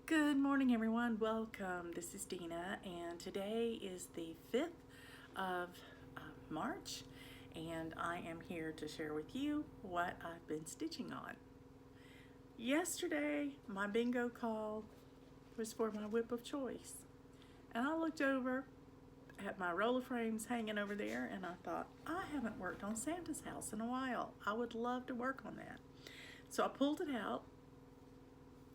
Good morning, everyone. Welcome. This is Dina, and today is the 5th of March, and I am here to share with you what I've been stitching on. Yesterday, my bingo call was for my whip of choice, and I looked over at my roller frames hanging over there, and I thought, I haven't worked on Santa's house in a while. I would love to work on that. So I pulled it out,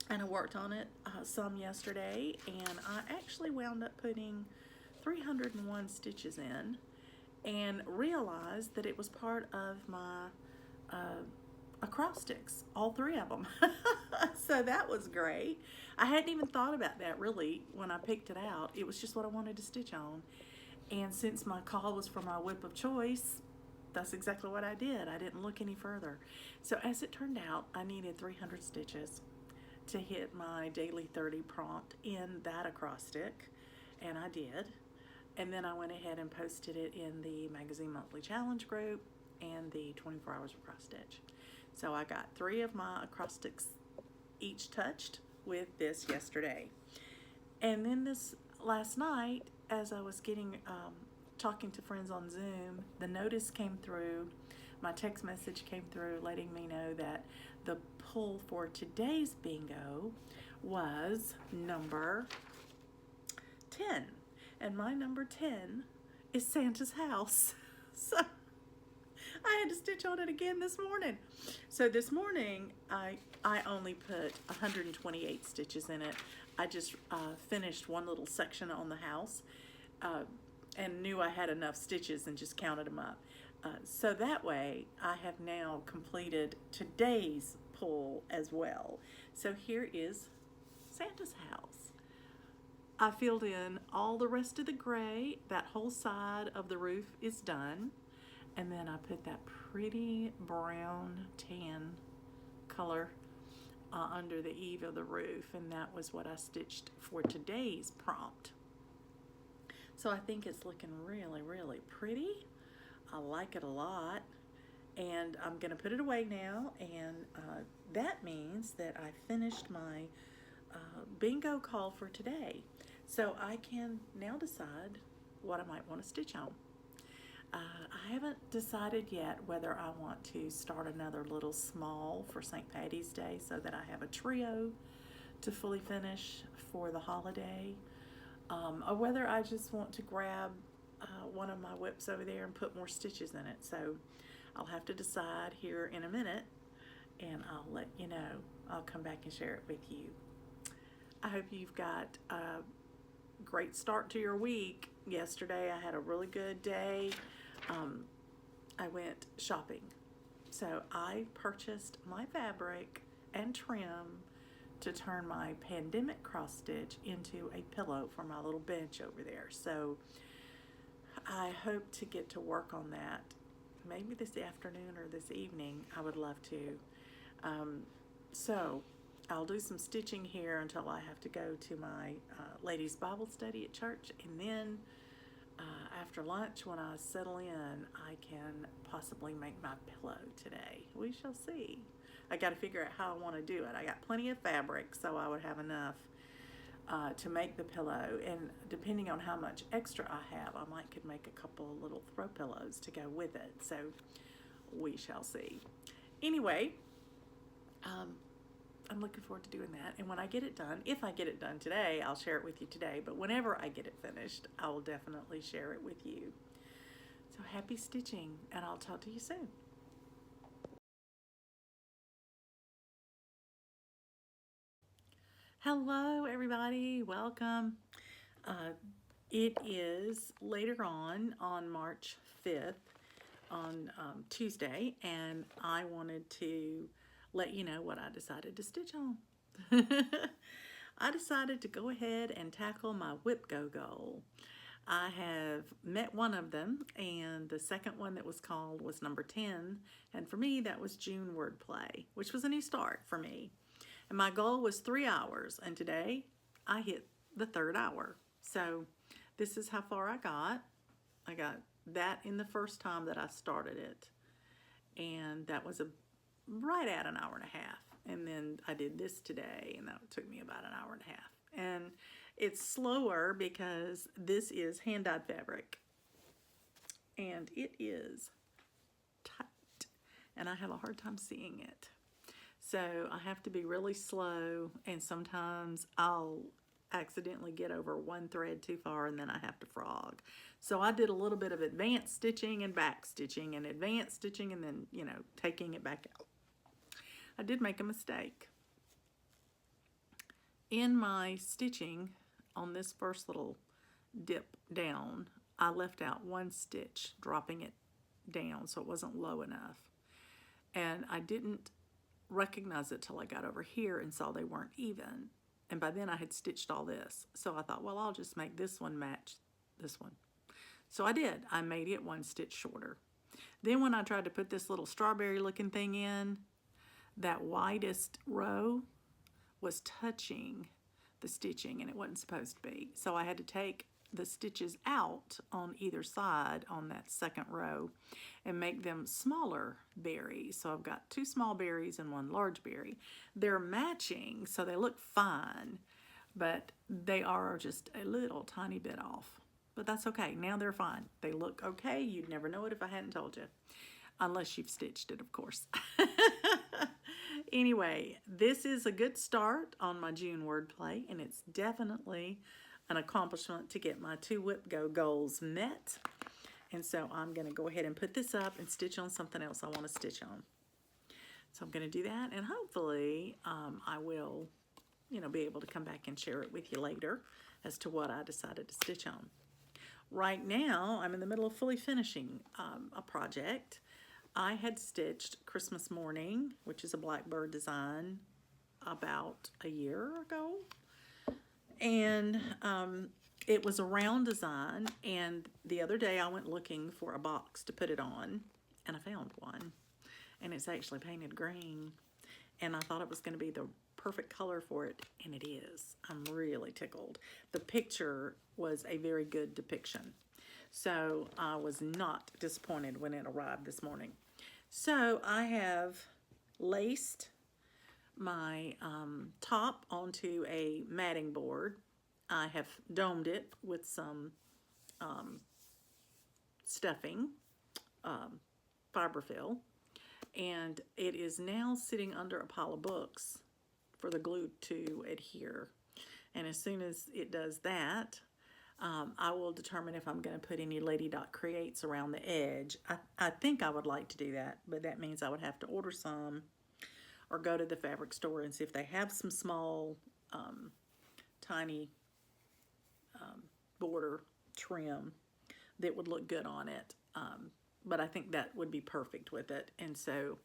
and I worked on it some yesterday, and I actually wound up putting 301 stitches in and realized that it was part of my acrostics, all three of them. So that was great. I hadn't even thought about that really when I picked it out. It was just what I wanted to stitch on. And since my call was for my whip of choice, that's exactly what I did. I didn't look any further. So as it turned out, I needed 300 stitches to hit my daily 30 prompt in that acrostic, and I did. And then I went ahead and posted it in the Magazine Monthly Challenge group and the 24 Hours of Cross Stitch. So I got 3 of my acrostics each touched with this yesterday. And then this last night, as I was talking to friends on Zoom, the notice came through, my text message came through letting me know that the pull for today's bingo was number 10. And my number 10 is Santa's house. So I had to stitch on it again this morning. So this morning, I only put 128 stitches in it. I just finished one little section on the house and knew I had enough stitches and just counted them up. So that way, I have now completed today's pull as well. So here is Santa's house. I filled in all the rest of the gray. That whole side of the roof is done. And then I put that pretty brown tan color under the eave of the roof, and that was what I stitched for today's prompt. So I think it's looking really, really pretty. I like it a lot, and I'm going to put it away now, and that means that I finished my bingo call for today. So I can now decide what I might want to stitch on. I haven't decided yet whether I want to start another little small for St. Patty's Day so that I have a trio to fully finish for the holiday, or whether I just want to grab one of my whips over there and put more stitches in it. So I'll have to decide here in a minute, and I'll let you know. I'll come back and share it with you. I hope you've got a great start to your week. Yesterday I had a really good day. I went shopping. So I purchased my fabric and trim to turn my pandemic cross stitch into a pillow for my little bench over there. So I hope to get to work on that maybe this afternoon or this evening. I would love to. So I'll do some stitching here until I have to go to my ladies' Bible study at church, and then after lunch, when I settle in, I can possibly make my pillow today. We shall see. I got to figure out how I want to do it. I got plenty of fabric, so I would have enough to make the pillow, and depending on how much extra I have, I could make a couple of little throw pillows to go with it. So we shall see. Anyway, I'm looking forward to doing that, and when I get it done, if I get it done today, I'll share it with you today, but whenever I get it finished, I will definitely share it with you. So happy stitching, and I'll talk to you soon. Hello everybody, welcome. It is later on March 5th on Tuesday, and I wanted to let you know what I decided to stitch on. I decided to go ahead and tackle my whip go goal. I have met one of them, and the second one that was called was number 10, and for me that was June wordplay, which was a new start for me. And my goal was 3 hours, and today I hit the 3rd hour. So this is how far I got. I got that in the first time that I started it, and that was right at an hour and a half. And then I did this today, and that took me about an hour and a half. And it's slower because this is hand-dyed fabric. And it is tight. And I have a hard time seeing it. So I have to be really slow, and sometimes I'll accidentally get over one thread too far and then I have to frog. So I did a little bit of advanced stitching and back stitching and advanced stitching and then, you know, taking it back out. I did make a mistake. In my stitching on this first little dip down, I left out one stitch, dropping it down so it wasn't low enough. And I didn't recognize it till I got over here and saw they weren't even. And by then I had stitched all this. So I thought, well, I'll just make this one match this one. So I did. I made it one stitch shorter. Then when I tried to put this little strawberry looking thing in, that widest row was touching the stitching and it wasn't supposed to be. So I had to take the stitches out on either side on that second row and make them smaller berries. So I've got two small berries and one large berry. They're matching, so they look fine, but they are just a little tiny bit off. But that's okay. Now they're fine. They look okay. You'd never know it if I hadn't told you. Unless you've stitched it, of course. Anyway, this is a good start on my June wordplay, and it's definitely an accomplishment to get my 2 whip go goals met. And so I'm going to go ahead and put this up and stitch on something else I want to stitch on. So I'm going to do that, and hopefully I will, you know, be able to come back and share it with you later as to what I decided to stitch on. Right now, I'm in the middle of fully finishing a project. I had stitched Christmas Morning, which is a Blackbird design, about a year ago. And it was a round design, and the other day I went looking for a box to put it on, and I found one. And it's actually painted green, and I thought it was going to be the perfect color for it, and it is. I'm really tickled. The picture was a very good depiction, so I was not disappointed when it arrived this morning. So I have laced my top onto a matting board. I have domed it with some stuffing, fiberfill, and it is now sitting under a pile of books for the glue to adhere. And as soon as it does that, I will determine if I'm going to put any Lady Dot Creates around the edge. I think I would like to do that, but that means I would have to order some or go to the fabric store and see if they have some small, tiny border trim that would look good on it. But I think that would be perfect with it. And so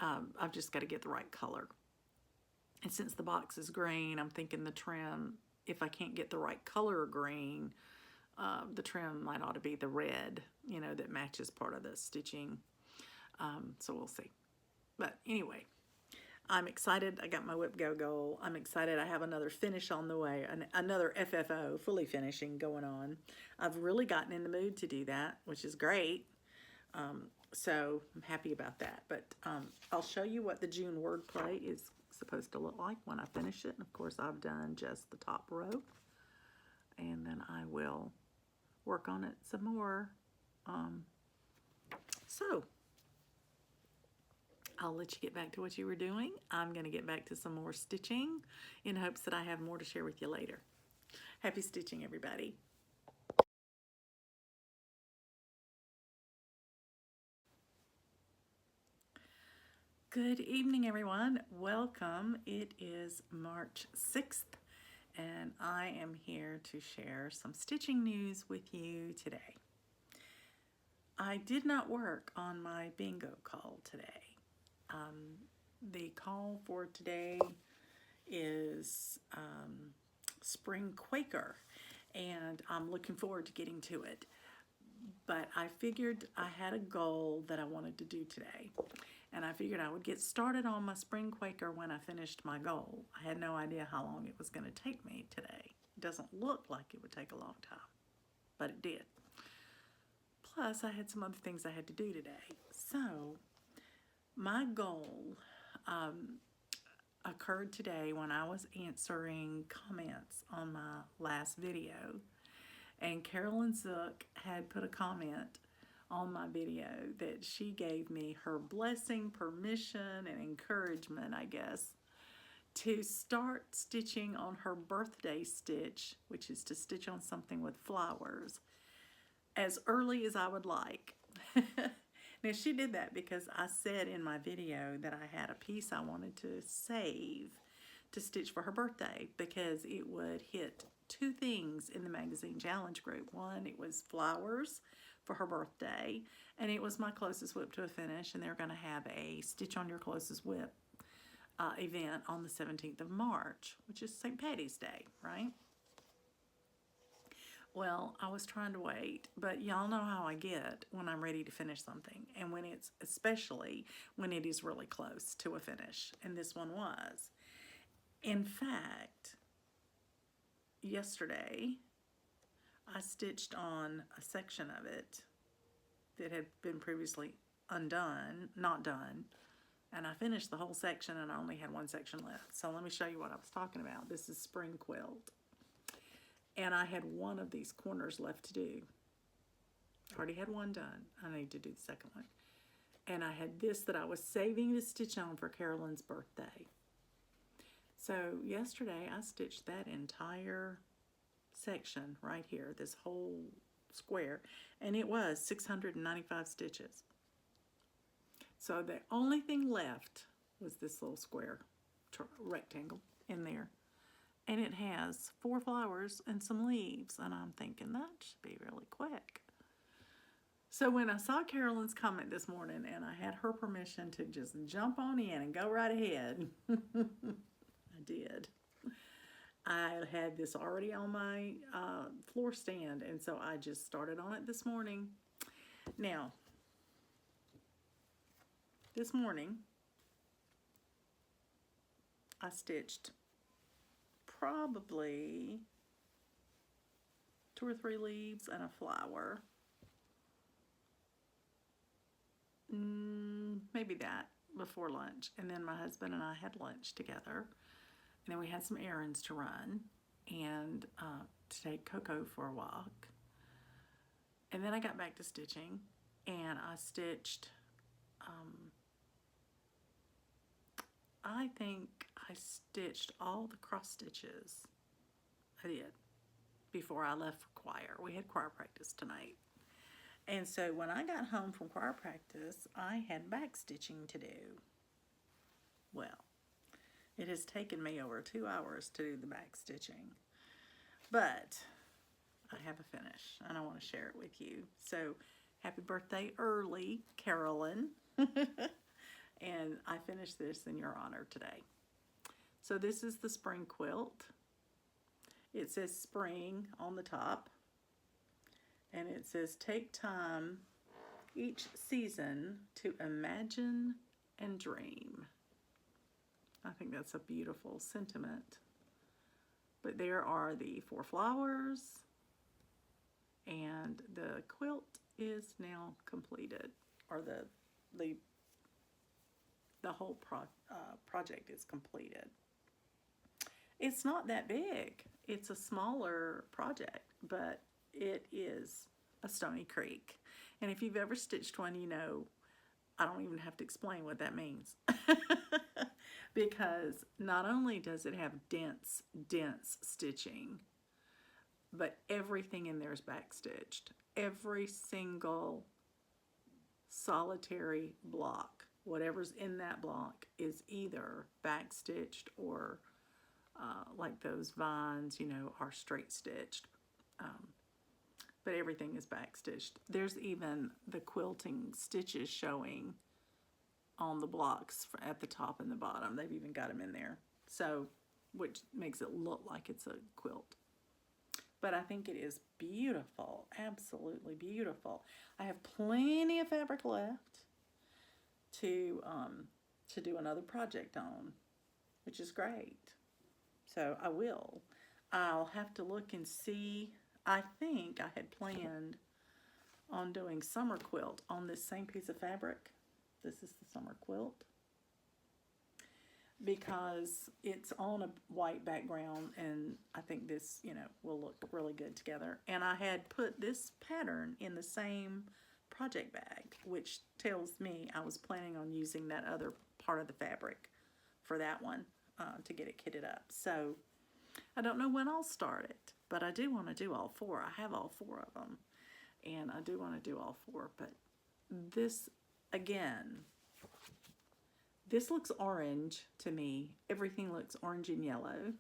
I've just got to get the right color. And since the box is green, I'm thinking the trim, if I can't get the right color green, the trim might ought to be the red, you know, that matches part of the stitching. So we'll see. But anyway, I'm excited. I got my whip go goal. I'm excited. I have another finish on the way, another FFO, fully finishing, going on. I've really gotten in the mood to do that, which is great. So I'm happy about that. But I'll show you what the June wordplay is supposed to look like when I finish it. And of course, I've done just the top row. And then I will work on it some more. So I'll let you get back to what you were doing. I'm going to get back to some more stitching in hopes that I have more to share with you later. Happy stitching, everybody. Good evening, everyone. Welcome. It is March 6th, and I am here to share some stitching news with you today. I did not work on my bingo call today. The call for today is Spring Quaker, and I'm looking forward to getting to it. But I figured I had a goal that I wanted to do today, and I figured I would get started on my Spring Quaker when I finished my goal. I had no idea how long it was going to take me today. It doesn't look like it would take a long time, but it did. Plus, I had some other things I had to do today. So, my goal occurred today when I was answering comments on my last video. And Carolyn Zook had put a comment on my video that she gave me her blessing, permission, and encouragement, I guess, to start stitching on her birthday stitch, which is to stitch on something with flowers, as early as I would like. Now, she did that because I said in my video that I had a piece I wanted to save to stitch for her birthday because it would hit two things in the magazine challenge group. One, it was flowers for her birthday, and it was my closest whip to a finish, and they're going to have a Stitch on Your Closest Whip event on the 17th of March, which is St. Patty's Day, right? Well, I was trying to wait, but y'all know how I get when I'm ready to finish something, and when it's, especially when it is really close to a finish, and this one was. In fact, yesterday, I stitched on a section of it that had been previously not done, and I finished the whole section and I only had one section left. So let me show you what I was talking about. This is Spring Quilt. And I had one of these corners left to do. I already had one done. I need to do the second one. And I had this that I was saving to stitch on for Carolyn's birthday. So yesterday I stitched that entire section right here, this whole square, and it was 695 stitches. So the only thing left was this little square rectangle in there. And it has 4 flowers and some leaves. And I'm thinking that should be really quick. So when I saw Carolyn's comment this morning and I had her permission to just jump on in and go right ahead, I did. I had this already on my floor stand, and so I just started on it this morning. Now, this morning, I stitched probably 2 or 3 leaves and a flower. Maybe that before lunch. And then my husband and I had lunch together. And then we had some errands to run and to take Coco for a walk. And then I got back to stitching, and I stitched, I think I stitched all the cross stitches. I did, before I left for choir. We had choir practice tonight. And so when I got home from choir practice, I had back stitching to do. Well, it has taken me over 2 hours to do the back stitching, but I have a finish and I want to share it with you. So happy birthday early, Carolyn. And I finished this in your honor today. So this is the spring quilt. It says spring on the top, and it says take time each season to imagine and dream. I think that's a beautiful sentiment. But there are the 4 flowers, and the quilt is now completed, or the whole project is completed. It's not that big. It's a smaller project, but it is a Stoney Creek. And if you've ever stitched one, you know I don't even have to explain what that means. Because not only does it have dense stitching, but everything in there is backstitched. Every single solitary block, whatever's in that block, is either backstitched or like those vines, you know, are straight stitched. But everything is backstitched. There's even the quilting stitches showing on the blocks at the top and the bottom. They've even got them in there. So, which makes it look like it's a quilt. But I think it is beautiful, absolutely beautiful. I have plenty of fabric left to do another project on, which is great. So I will. I'll have to look and see. I think I had planned on doing summer quilt on this same piece of fabric. This is the summer quilt. because it's on a white background, and I think this, you know, will look really good together. And I had put this pattern in the same project bag, which tells me I was planning on using that other part of the fabric for that one to get it kitted up. So I don't know when I'll start it, but I do want to do all four. I have all four of them, and I do want to do all four. But this, again, this looks orange to me. Everything looks orange and yellow.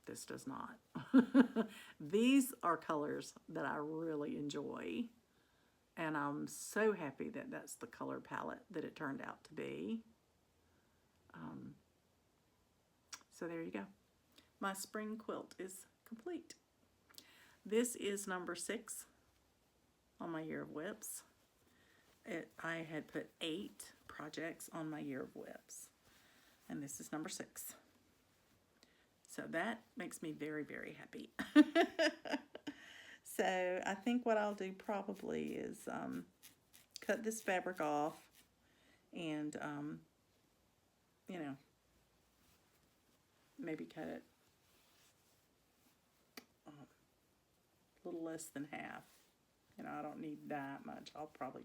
This does not. These are colors that I really enjoy, and I'm so happy that that's the color palette that it turned out to be. So there you go. My spring quilt is complete. This is number 6 on my year of whips. I had put 8 projects on my year of whips, and this is number 6. So that makes me very, very happy. So I think what I'll do probably is cut this fabric off and, you know, maybe cut it a little less than half. You know, I don't need that much. I'll probably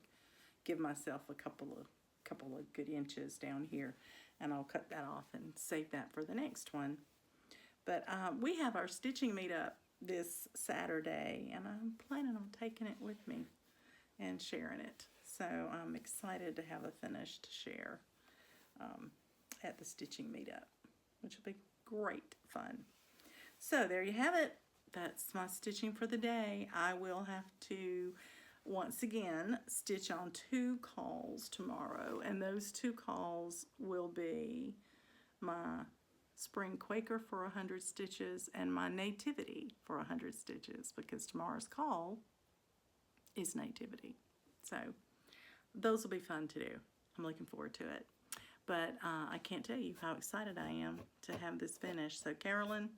give myself a couple of good inches down here, and I'll cut that off and save that for the next one. But we have our stitching meetup this Saturday, and I'm planning on taking it with me and sharing it. So I'm excited to have a finish to share at the stitching meetup, which will be great fun. So there you have it. That's my stitching for the day. I will have to once again stitch on 2 calls tomorrow, and those 2 calls will be my spring Quaker for 100 stitches and my Nativity for 100 stitches, because tomorrow's call is Nativity. So those will be fun to do. I'm looking forward to it. But I can't tell you how excited I am to have this finished. So Carolyn,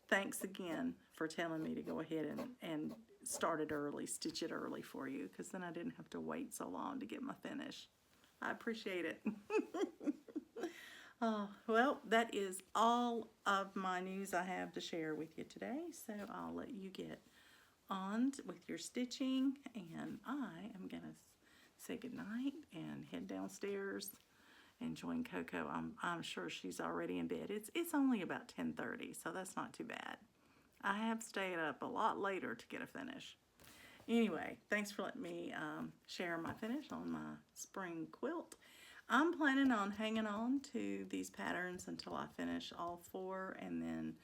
thanks again for telling me to go ahead and start it early, stitch it early for you, because then I didn't have to wait so long to get my finish. I appreciate it. Well, that is all of my news I have to share with you today. So I'll let you get on with your stitching, and I am going to say goodnight and head downstairs and join Coco. I'm sure she's already in bed. It's only about 10:30, so that's not too bad. I have stayed up a lot later to get a finish. Anyway, thanks for letting me share my finish on my spring quilt. I'm planning on hanging on to these patterns until I finish all 4, and then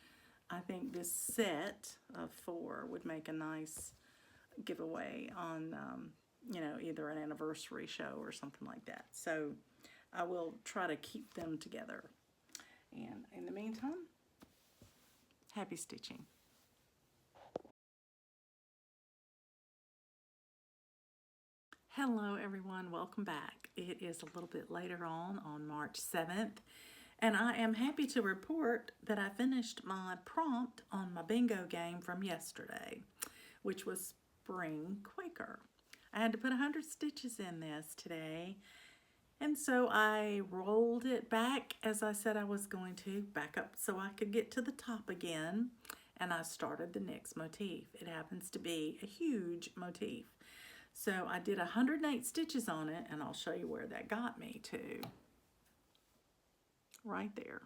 I think this set of 4 would make a nice giveaway on, you know, either an anniversary show or something like that. So I will try to keep them together. And in the meantime, happy stitching. Hello everyone, welcome back. It is a little bit later on March 7th, and I am happy to report that I finished my prompt on my bingo game from yesterday, which was spring Quaker. I had to put 100 stitches in this today, and so I rolled it back as I said I was going to, back up so I could get to the top again, and I started the next motif. It happens to be a huge motif. So I did 108 stitches on it, and I'll show you where that got me to. Right there.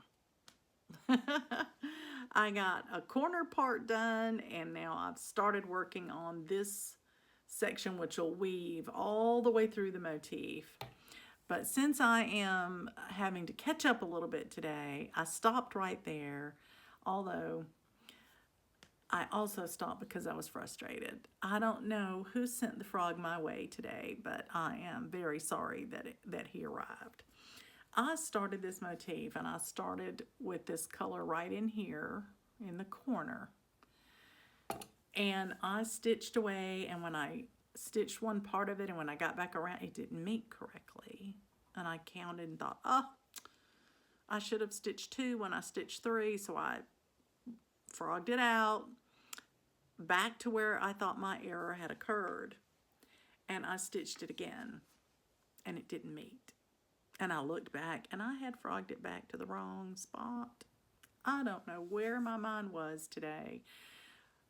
I got a corner part done, and now I've started working on this section, which will weave all the way through the motif. But since I am having to catch up a little bit today, I stopped right there, although I also stopped because I was frustrated. I don't know who sent the frog my way today, but I am very sorry that he arrived. I started this motif, and I started with this color right in here in the corner. And I stitched away, and when I stitched one part of it, and when I got back around, it didn't meet correctly. And I counted and thought, oh, I should have stitched 2 when I stitched 3, so I frogged it out back to where I thought my error had occurred, and I stitched it again, and it didn't meet. And I looked back and I had frogged it back to the wrong spot. I don't know where my mind was today.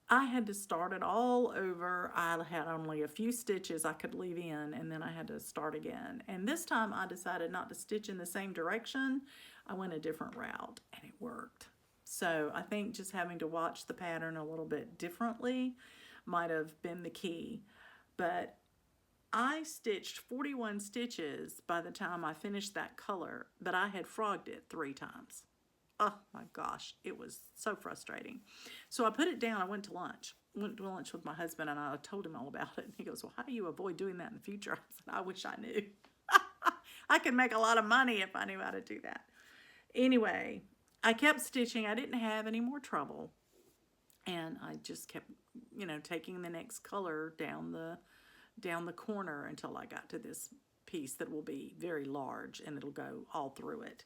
I had to start it all over. I had only a few stitches I could leave in, and then I had to start again. And this time I decided not to stitch in the same direction. I went a different route, and it worked. So I think just having to watch the pattern a little bit differently might have been the key. But I stitched 41 stitches by the time I finished that color, but I had frogged it 3 times. Oh my gosh, it was so frustrating. So I put it down. I went to lunch. Went to lunch with my husband, and I told him all about it. And he goes, well, how do you avoid doing that in the future? I said, I wish I knew. I could make a lot of money if I knew how to do that. Anyway, I kept stitching. I didn't have any more trouble. And I just kept, taking the next color down the corner until I got to this piece that will be very large, and it'll go all through it.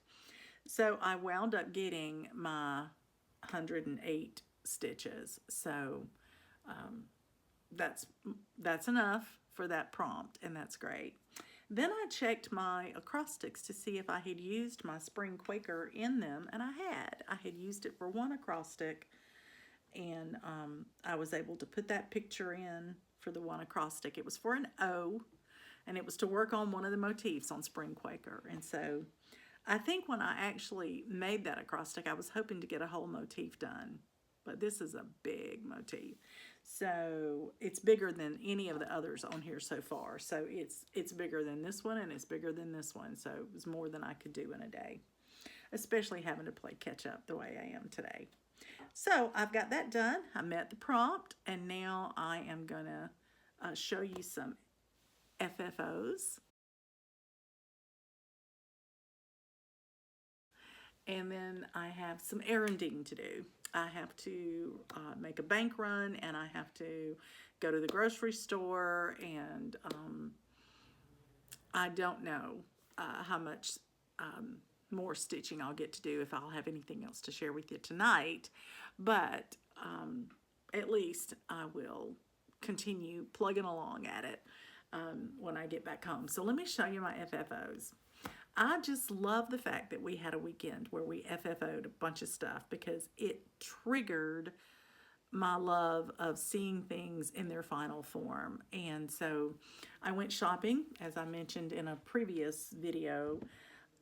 So I wound up getting my 108 stitches. So that's enough for that prompt, and that's great. Then I checked my acrostics to see if I had used my spring Quaker in them, and I had. I had used it for one acrostic, and I was able to put that picture in for the one acrostic. It was for an O, and it was to work on one of the motifs on spring Quaker. And so I think when I actually made that acrostic, I was hoping to get a whole motif done, but this is a big motif. So it's bigger than any of the others on here so far. So it's bigger than this one, and it's bigger than this one. So it was more than I could do in a day, especially having to play catch up the way I am today. So I've got that done. I met the prompt, and now I am gonna show you some FFOs. And then I have some erranding to do. I have to make a bank run, and I have to go to the grocery store, and I don't know how much more stitching I'll get to do, if I'll have anything else to share with you tonight, but at least I will continue plugging along at it when I get back home. So let me show you my FFOs. I just love the fact that we had a weekend where we FFO'd a bunch of stuff, because it triggered my love of seeing things in their final form. And so I went shopping, as I mentioned in a previous video,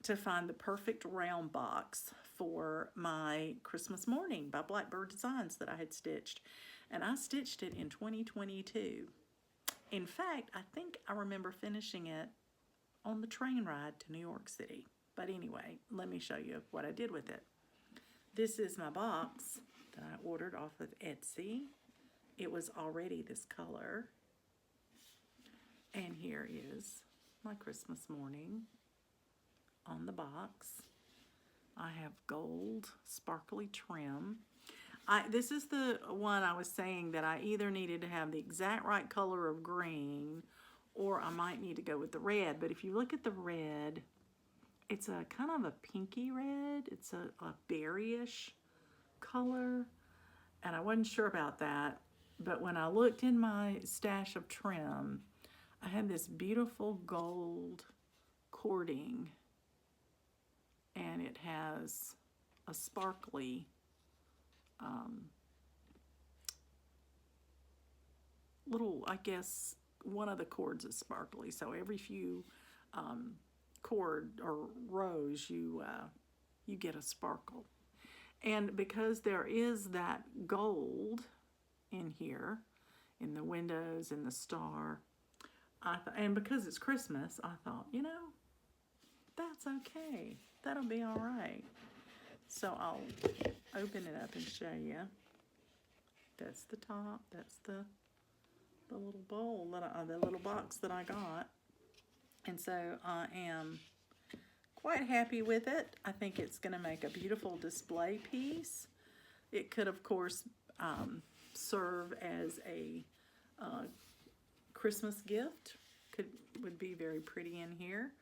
to find the perfect round box for my Christmas Morning by Blackbird Designs that I had stitched. And I stitched it in 2022. In fact, I think I remember finishing it on the train ride to New York City. But anyway, let me show you what I did with it. This is my box that I ordered off of Etsy. It was already this color. And here is my Christmas Morning on the box. I have gold sparkly trim. This is the one I was saying that I either needed to have the exact right color of green, or I might need to go with the red. But if you look at the red, it's a kind of a pinky red. It's a berryish color, and I wasn't sure about that. But when I looked in my stash of trim, I had this beautiful gold cording, and it has a sparkly little, I guess, one of the cords is sparkly, so every few cord or rows you get a sparkle. And because there is that gold in here, in the windows, in the star, and because it's Christmas, I thought, that's okay. That'll be all right. So I'll open it up and show you. That's the top. That's the little bowl, the little box that I got. And so I am quite happy with it. I think it's going to make a beautiful display piece. It could, of course, serve as a Christmas gift. Would be very pretty in here.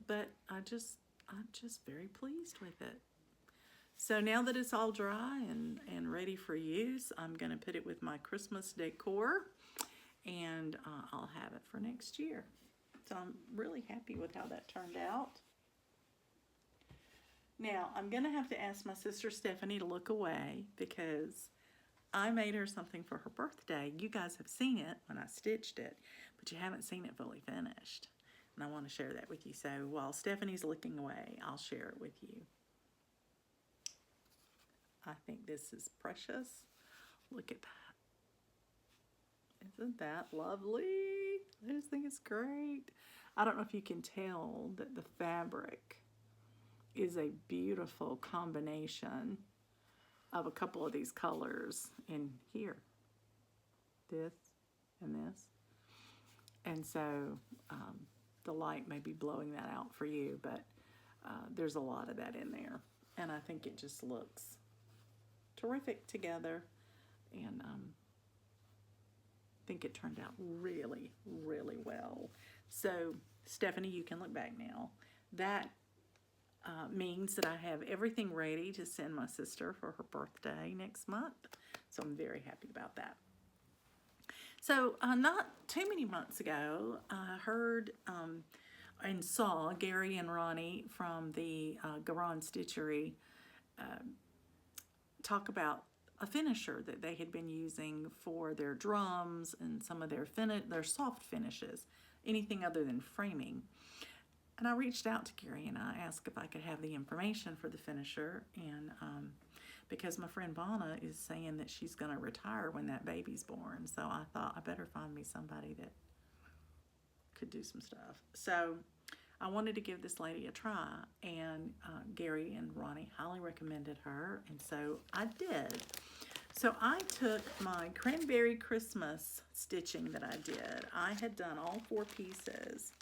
But I'm just very pleased with it. So now that it's all dry and ready for use, I'm going to put it with my Christmas decor, and I'll have it for next year. So I'm really happy with how that turned out. Now, I'm going to have to ask my sister Stephanie to look away because I made her something for her birthday. You guys have seen it when I stitched it, but you haven't seen it fully finished. And I want to share that with you. So while Stephanie's looking away, I'll share it with you. I think this is precious. Look at that. Isn't that lovely? I just think it's great. I don't know if you can tell that the fabric is a beautiful combination of a couple of these colors in here. This and this. And so the light may be blowing that out for you, but there's a lot of that in there. And I think it just looks terrific together. And I think it turned out really, really well. So, Stephanie, you can look back now. That means that I have everything ready to send my sister for her birthday next month. So I'm very happy about that. So not too many months ago, I heard and saw Gary and Ronnie from the Garon Stitchery talk about a finisher that they had been using for their drums and some of their soft finishes, anything other than framing. And I reached out to Gary and I asked if I could have the information for the finisher, and because my friend Vonna is saying that she's going to retire when that baby's born, so I thought I better find me somebody that could do some stuff. So I wanted to give this lady a try, and Gary and Ronnie highly recommended her, and so I did. So I took my Cranberry Christmas stitching that I did. I had done all 4 pieces,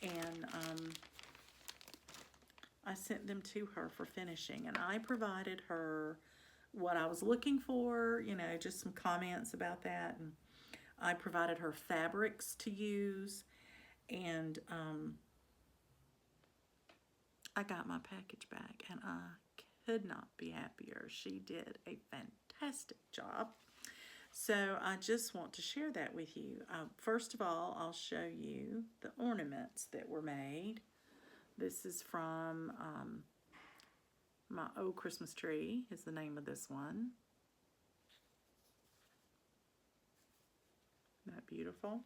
and I sent them to her for finishing, and I provided her what I was looking for, you know, just some comments about that, and I provided her fabrics to use, and I got my package back, and I could not be happier. She did a fantastic job. So I just want to share that with you. First of all, I'll show you the ornaments that were made. This is from my old Christmas tree is the name of this one. Isn't that beautiful?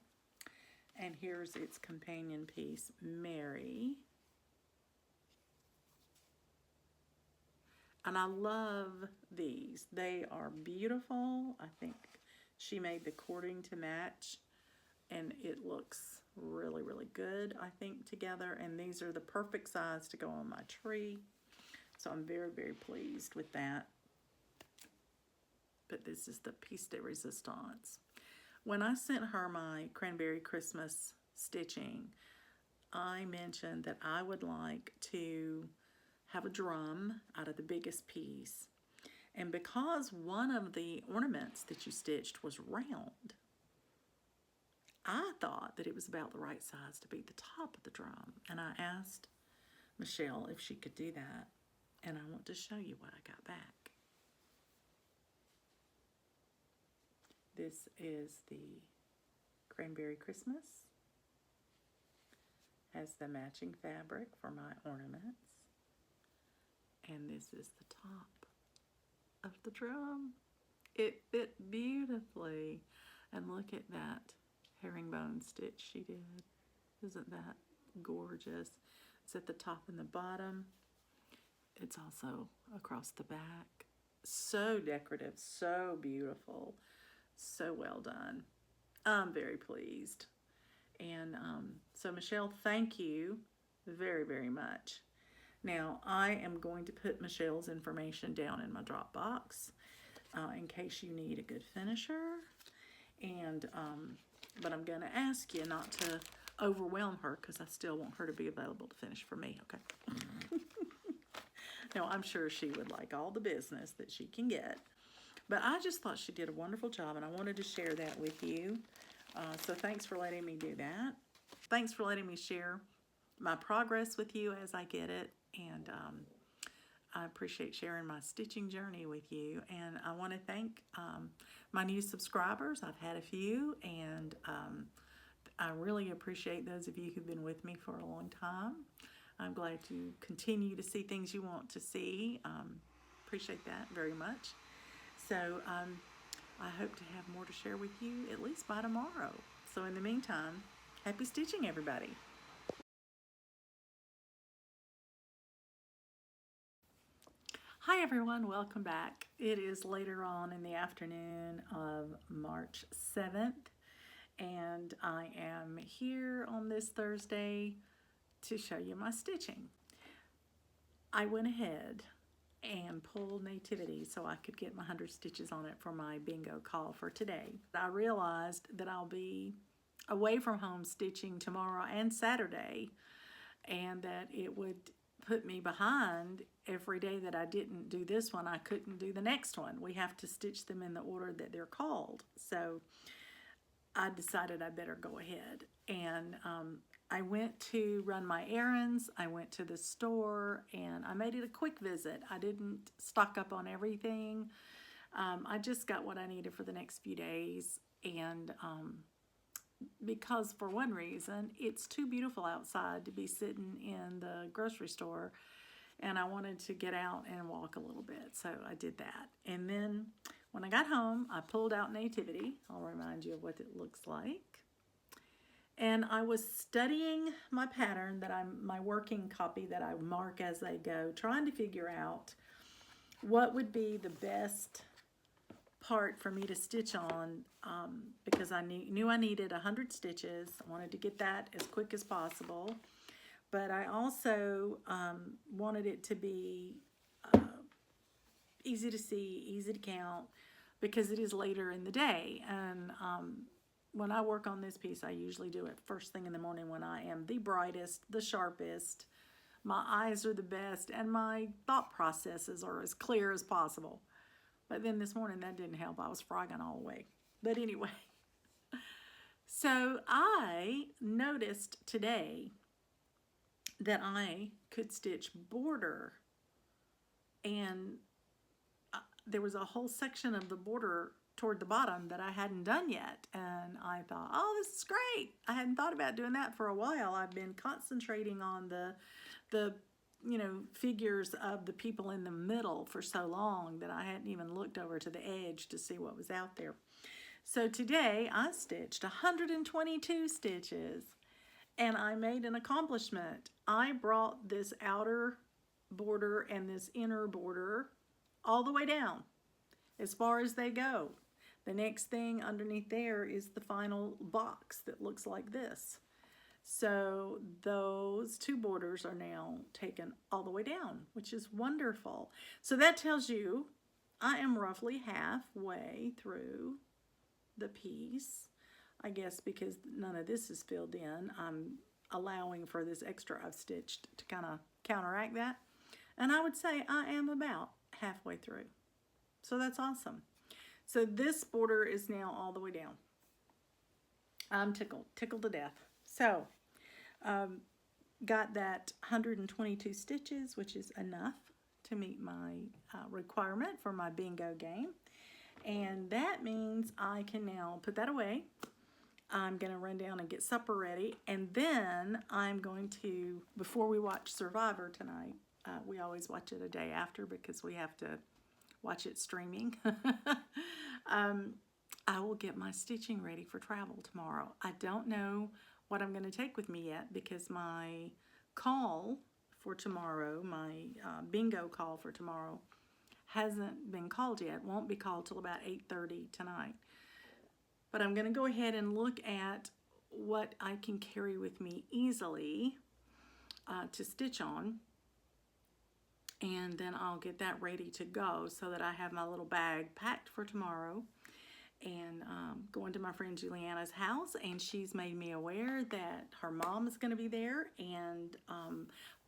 And here's its companion piece, Mary. And I love these. They are beautiful. I think she made the cording to match, and it looks really, really good, I think, together. And these are the perfect size to go on my tree. So I'm very, very pleased with that. But this is the piece de resistance. When I sent her my Cranberry Christmas stitching, I mentioned that I would like to have a drum out of the biggest piece. And because one of the ornaments that you stitched was round, I thought that it was about the right size to be the top of the drum. And I asked Michelle if she could do that. And I want to show you what I got back. This is the Cranberry Christmas. Has the matching fabric for my ornaments. And this is the top of the drum. It fit beautifully. And look at that herringbone stitch she did. Isn't that gorgeous? It's at the top and the bottom. It's also across the back. So decorative, so beautiful, so well done. I'm very pleased. And so Michelle, thank you very, very much. Now, I am going to put Michelle's information down in my Dropbox in case you need a good finisher. And but I'm going to ask you not to overwhelm her because I still want her to be available to finish for me, okay? No, I'm sure she would like all the business that she can get. But I just thought she did a wonderful job, and I wanted to share that with you. So thanks for letting me do that. Thanks for letting me share my progress with you as I get it. And I appreciate sharing my stitching journey with you. And I want to thank my new subscribers. I've had a few, and I really appreciate those of you who've been with me for a long time. I'm glad to continue to see things you want to see. Appreciate that very much. So I hope to have more to share with you at least by tomorrow. So in the meantime, happy stitching, everybody. Hi everyone, welcome back. It is later on in the afternoon of March 7th, and I am here on this Thursday to show you my stitching. I went ahead and pulled Nativity so I could get my 100 stitches on it for my bingo call for today. I realized that I'll be away from home stitching tomorrow and Saturday, and that it would put me behind every day that I didn't do this one. I couldn't do the next one. We have to stitch them in the order that they're called. So I decided I better go ahead. And I went to run my errands. I went to the store and I made it a quick visit. I didn't stock up on everything. I just got what I needed for the next few days. And because for one reason, it's too beautiful outside to be sitting in the grocery store, and I wanted to get out and walk a little bit, so I did that. And then when I got home, I pulled out Nativity. I'll remind you of what it looks like. And I was studying my pattern my working copy that I mark as I go, trying to figure out what would be the best part for me to stitch on, because I knew I needed 100 stitches. I wanted to get that as quick as possible, but I also wanted it to be easy to see, easy to count, because it is later in the day. And when I work on this piece, I usually do it first thing in the morning when I am the brightest, the sharpest, my eyes are the best, and my thought processes are as clear as possible. But then this morning, that didn't help. I was frogging all the way. But anyway, so I noticed today that I could stitch border. And there was a whole section of the border toward the bottom that I hadn't done yet. And I thought, oh, this is great. I hadn't thought about doing that for a while. I've been concentrating on the figures of the people in the middle for so long that I hadn't even looked over to the edge to see what was out there. So today I stitched 122 stitches, and I made an accomplishment. I brought this outer border and this inner border all the way down as far as they go. The next thing underneath there is the final box that looks like this. So those two borders are now taken all the way down, which is wonderful. So that tells you I am roughly halfway through the piece. I guess because none of this is filled in, I'm allowing for this extra I've stitched to kind of counteract that. And I would say I am about halfway through. So that's awesome. So this border is now all the way down. I'm tickled to death. So got that 122 stitches, which is enough to meet my requirement for my bingo game. And that means I can now put that away. I'm going to run down and get supper ready. And then I'm going to, before we watch Survivor tonight, we always watch it a day after because we have to watch it streaming. I will get my stitching ready for travel tomorrow. I don't know what I'm going to take with me yet because my call for tomorrow, my bingo call for tomorrow, hasn't been called yet. Won't be called till about 8:30 tonight. But I'm going to go ahead and look at what I can carry with me easily to stitch on. And then I'll get that ready to go so that I have my little bag packed for tomorrow. And going to my friend Juliana's house, and she's made me aware that her mom is going to be there, and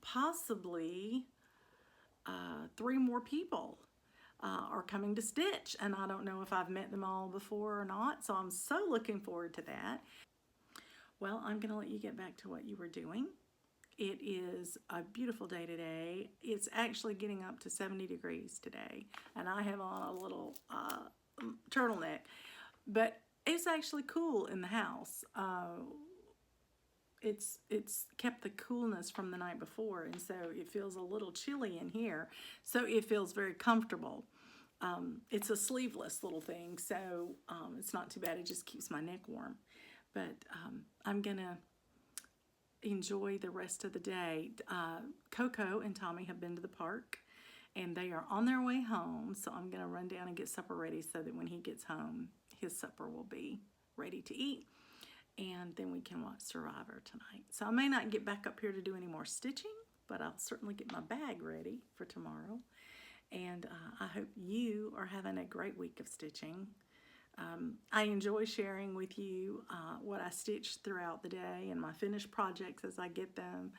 possibly 3 more people are coming to stitch, and I don't know if I've met them all before or not, so I'm so looking forward to that. Well, I'm going to let you get back to what you were doing. It is a beautiful day today. It's actually getting up to 70 degrees today, and I have on a little turtleneck, but it's actually cool in the house. it's kept the coolness from the night before, and so it feels a little chilly in here. So it feels very comfortable. It's a sleeveless little thing, so it's not too bad. It just keeps my neck warm. But I'm gonna enjoy the rest of the day. Coco and Tommy have been to the park, and they are on their way home, so I'm gonna run down and get supper ready so that when he gets home, his supper will be ready to eat, and then we can watch Survivor tonight. So I may not get back up here to do any more stitching, but I'll certainly get my bag ready for tomorrow. And I hope you are having a great week of stitching. I enjoy sharing with you what I stitch throughout the day and my finished projects as I get them,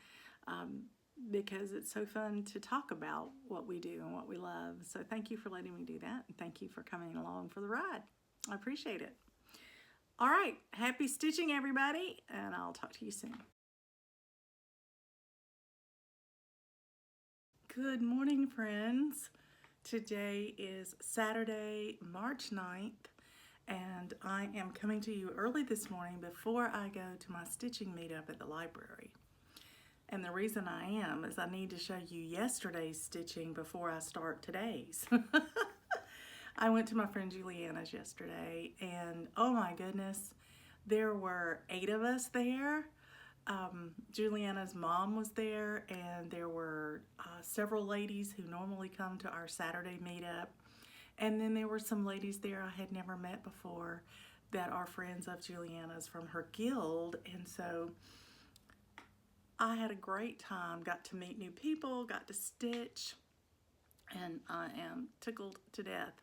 because it's so fun to talk about what we do and what we love. So thank you for letting me do that, and thank you for coming along for the ride. I appreciate it. All right, happy stitching, everybody, and I'll talk to you soon. Good morning, friends. Today is Saturday, March 9th, and I am coming to you early this morning before I go to my stitching meetup at the library. And the reason I am is I need to show you yesterday's stitching before I start today's. I went to my friend Juliana's yesterday, and oh my goodness, there were 8 of us there. Juliana's mom was there, and there were several ladies who normally come to our Saturday meetup. And then there were some ladies there I had never met before that are friends of Juliana's from her guild. And so I had a great time, got to meet new people, got to stitch, and I am tickled to death.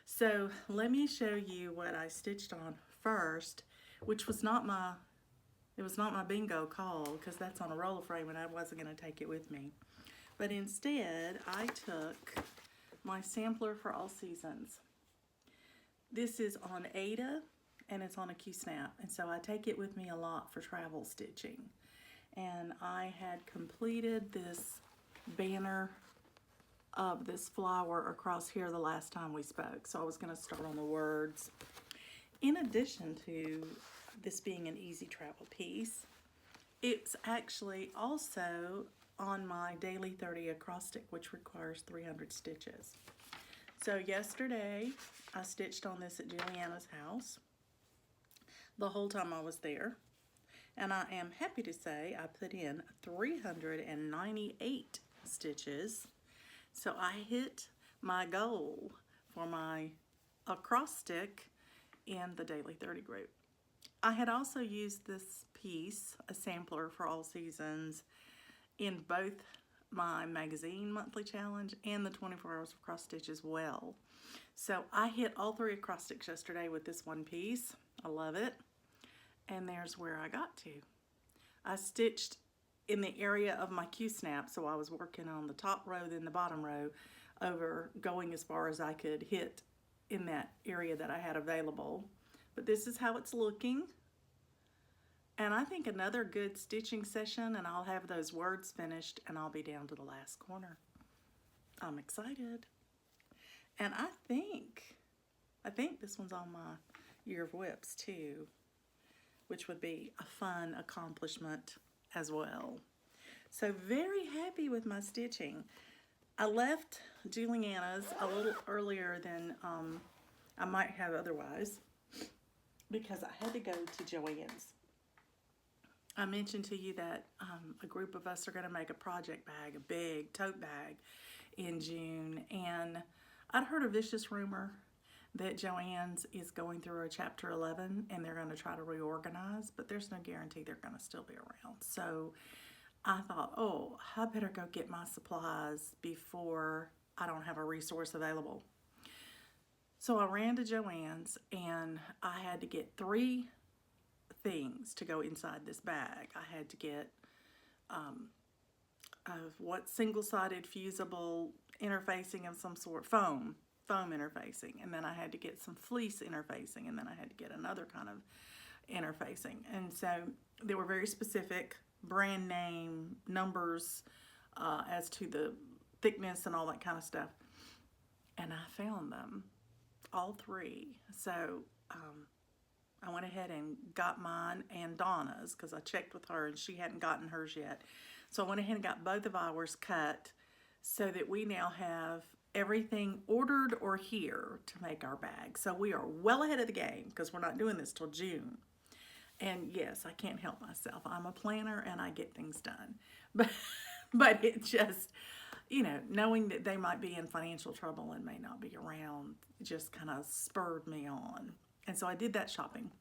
So let me show you what I stitched on first, which was not my, it was not my bingo call, because that's on a roller frame and I wasn't going to take it with me. But instead, I took my sampler for all seasons. This is on Ada, and it's on a Q-snap, and so I take it with me a lot for travel stitching. And I had completed this banner of this flower across here the last time we spoke, so I was going to start on the words. In addition to this being an easy travel piece, it's actually also on my daily 30 acrostic, which requires 300 stitches. So yesterday I stitched on this at Juliana's house the whole time I was there, and I am happy to say I put in 398 stitches. So I hit my goal for my acrostic in the daily 30 group. I had also used this piece, a sampler for all seasons, in both my magazine monthly challenge and the 24 hours of cross stitch as well. So I hit all 3 acrostics yesterday with this one piece. I love it. And there's where I got to. I stitched in the area of my Q-snap, so I was working on the top row, then the bottom row, over going as far as I could hit in that area that I had available. But this is how it's looking. And I think another good stitching session, and I'll have those words finished, and I'll be down to the last corner. I'm excited. And I think this one's on my Year of Whips too, which would be a fun accomplishment as well. So very happy with my stitching. I left Juliana's a little earlier than I might have otherwise, because I had to go to Joann's. I mentioned to you that a group of us are going to make a project bag, a big tote bag, in June, and I'd heard a vicious rumor that Joann's is going through a chapter 11 and they're going to try to reorganize, but there's no guarantee they're going to still be around. So I thought, oh, I better go get my supplies before I don't have a resource available. So I ran to Joann's, and I had to get 3 things to go inside this bag. I had to get what single-sided fusible interfacing of some sort, foam interfacing, and then I had to get some fleece interfacing, and then I had to get another kind of interfacing. And so they were very specific, brand name, numbers as to the thickness and all that kind of stuff. And I found them, all 3. So I went ahead and got mine and Donna's because I checked with her and she hadn't gotten hers yet. So I went ahead and got both of ours cut so that we now have everything ordered or here to make our bag. So we are well ahead of the game because we're not doing this till June. And yes, I can't help myself. I'm a planner and I get things done. But it just, you know, knowing that they might be in financial trouble and may not be around just kind of spurred me on. And so I did that shopping.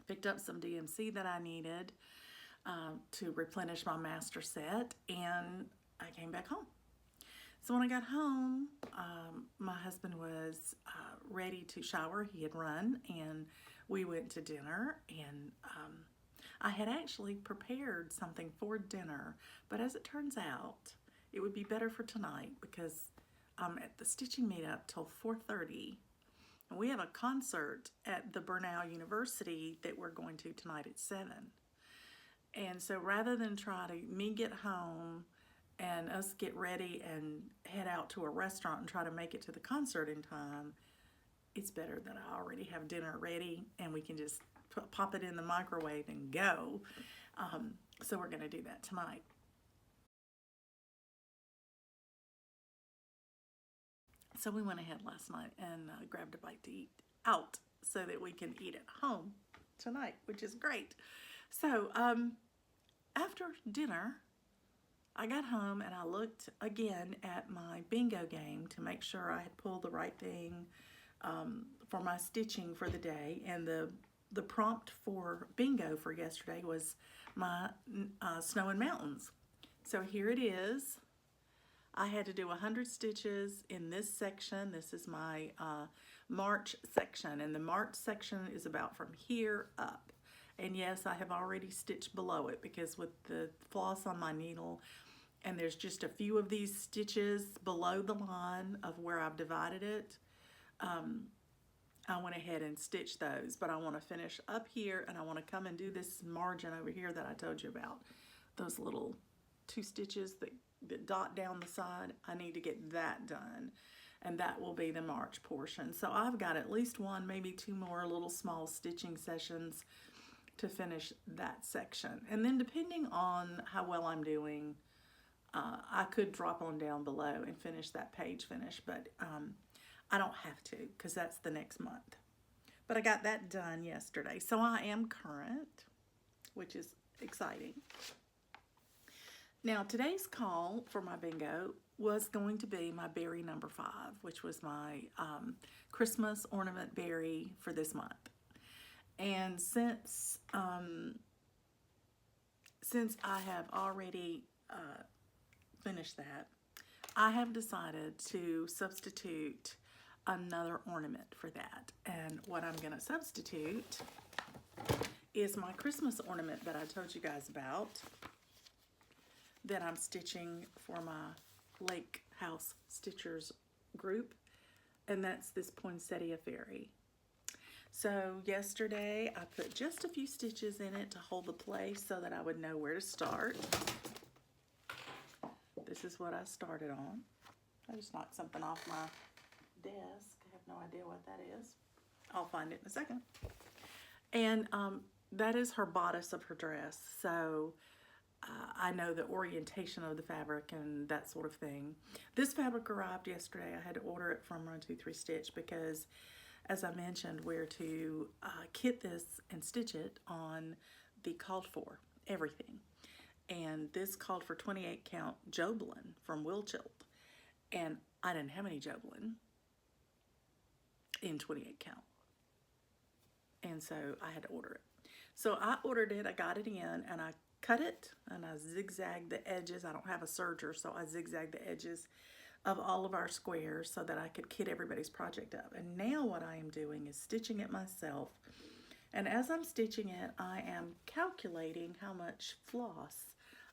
Picked up some DMC that I needed to replenish my master set, and I came back home. So when I got home, my husband was ready to shower. He had run, and we went to dinner, and I had actually prepared something for dinner, but as it turns out, it would be better for tonight because I'm at the stitching meetup till 4:30, and we have a concert at the Bernal University that we're going to tonight at 7. And so rather than try to me get home and us get ready and head out to a restaurant and try to make it to the concert in time, it's better that I already have dinner ready and we can just pop it in the microwave and go. So we're going to do that tonight. So we went ahead last night and grabbed a bite to eat out so that we can eat at home tonight, which is great. So after dinner, I got home and I looked again at my bingo game to make sure I had pulled the right thing for my stitching for the day. And the prompt for bingo for yesterday was my snow and mountains. So here it is. I had to do 100 stitches in this section. This is my March section, and the March section is about from here up. And yes, I have already stitched below it because with the floss on my needle, and there's just a few of these stitches below the line of where I've divided it, I went ahead and stitched those. But I want to finish up here, and I want to come and do this margin over here that I told you about. Those little 2 stitches that dot down the side, I need to get that done. And that will be the March portion. So I've got at least 1, maybe 2 more little small stitching sessions to finish that section. And then depending on how well I'm doing, I could drop on down below and finish that page finish, but I don't have to because that's the next month. But I got that done yesterday. So I am current, which is exciting. Now today's call for my bingo was going to be my berry number 5, which was my Christmas ornament berry for this month. And since I have already finished that, I have decided to substitute another ornament for that. And what I'm going to substitute is my Christmas ornament that I told you guys about that I'm stitching for my Lake House Stitchers group, and that's this Poinsettia fairy. So yesterday I put just a few stitches in it to hold the place so that I would know where to start. This is what I started on. I just knocked something off my desk. I have no idea what that is. I'll find it in a second. And that is her bodice of her dress. So I know the orientation of the fabric and that sort of thing. This fabric arrived yesterday. I had to order it from Run 2 3 Stitch because, as I mentioned, we're to kit this and stitch it on the called for everything. And this called for 28 count Joblin from Wilchilt. And I didn't have any Joblin in 28 count. And so I had to order it. So I ordered it, I got it in, and I cut it, and I zigzagged the edges. I don't have a serger, so I zigzagged the edges of all of our squares so that I could kit everybody's project up. And now what I am doing is stitching it myself. And as I'm stitching it, I am calculating how much floss